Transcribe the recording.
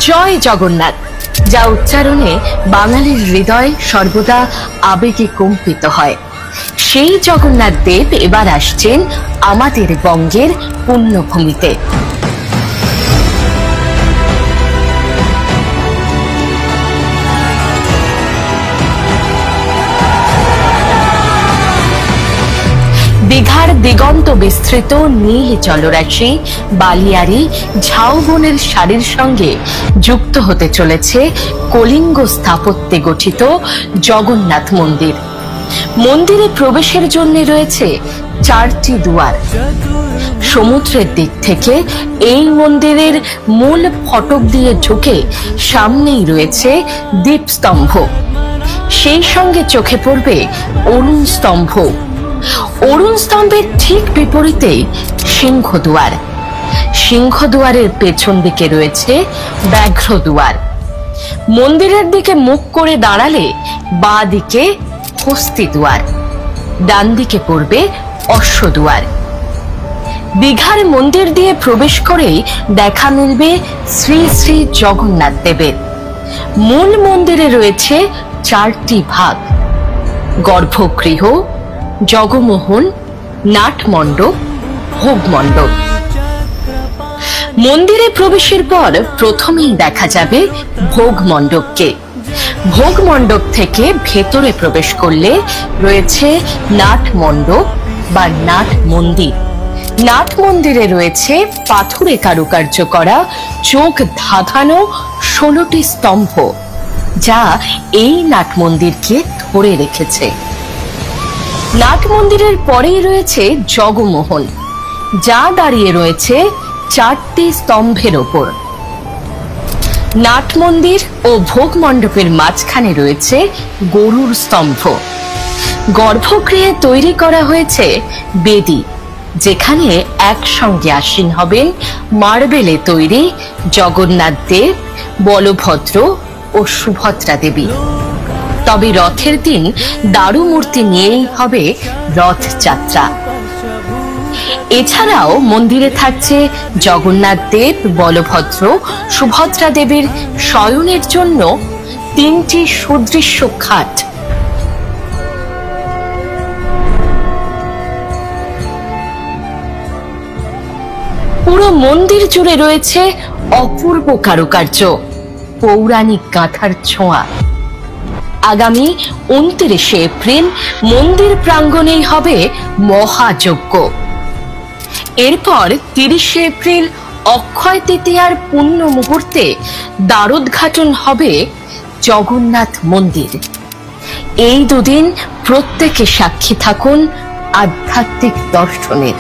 জয় জগন্নাথ, যা উচ্চারণে বাঙালির হৃদয় সর্বদা আবেগে কম্পিত হয়। সেই জগন্নাথ দেব এবার আসছেন আমাদের বঙ্গের পুণ্যভূমিতে। দীঘার দিগন্ত বিস্তৃত নীল জলরাশি, বালিয়ারি, ঝাউবনের সারির সঙ্গে যুক্ত হতে চলেছে কলিঙ্গ স্থাপত্যে গঠিত জগন্নাথ মন্দির। মন্দিরে প্রবেশের জন্য রয়েছে 4টি দুয়ার। সমুদ্রের দিক থেকে এই মন্দিরের মূল ফটক দিয়ে ঢুকে সামনেই রয়েছে দীপস্তম্ভ, সেই সঙ্গে চোখে পড়বে অরুণ স্তম্ভ। অরুণ স্তম্ভের ঠিক বিপরীতে সিংহদুয়ার। সিংহদুয়ারের পেছন দিকে রয়েছে ব্যাঘ্র দুয়ার। মন্দিরের দিকে মুখ করে দাঁড়ালে বাঁ দিকে হস্তি দুয়ার, ডান দিকে পড়বে অশ্বদুয়ার। দীঘার মন্দির দিয়ে প্রবেশ করেই দেখা মিলবে শ্রী শ্রী জগন্নাথ দেবের। মূল মন্দিরে রয়েছে 4টি ভাগ: গর্ভগৃহ, জগমোহন, নাটমণ্ডপ, ভোগমণ্ডপ। মন্দিরে প্রবেশের পর প্রথমেই দেখা যাবে ভোগমণ্ডপকে। ভোগমণ্ডপ থেকে ভেতরে প্রবেশ করলে রয়েছে নাটমণ্ডপ বা নাট মন্দির। নাট মন্দিরে রয়েছে পাথরে কারুকার্য করা চোখ ধাঁধানো 16টি স্তম্ভ, যা এই নাট মন্দিরকে ধরে রেখেছে। নাট মন্দিরের পরেই রয়েছে জগমোহন, যা দাঁড়িয়ে রয়েছে 4টি স্তম্ভের ওপর। নাট মন্দির ও ভোগ মণ্ডপের মাঝখানে রয়েছে গরুর স্তম্ভ। গর্ভগৃহে তৈরি করা হয়েছে বেদি, যেখানে একসঙ্গে আসীন হবেন মার্বেলে তৈরি জগন্নাথ দেব, বলভদ্র ও সুভদ্রা দেবী। তবে রথের দিন দারু মূর্তি নিয়েই হবে রথযাত্রা। এছাড়াও মন্দিরে থাকছে জগন্নাথ দেব, বলভদ্র, সুভদ্রা দেবীর শয়নের জন্য 3টি সুদৃশ্য খাট। পুরো মন্দির জুড়ে রয়েছে অপূর্ব কারুকার্য, পৌরাণিক গাঁথার ছোঁয়া। আগামী 29শে এপ্রিল মন্দির প্রাঙ্গণেই হবে মহাযজ্ঞ। এরপর 30শে এপ্রিল অক্ষয় তৃতীয়ার পুণ্য মুহূর্তে দ্বারোদ্ঘাটন হবে জগন্নাথ মন্দির। এই দুদিন প্রত্যেকে সাক্ষী থাকুন আধ্যাত্মিক দর্শনের।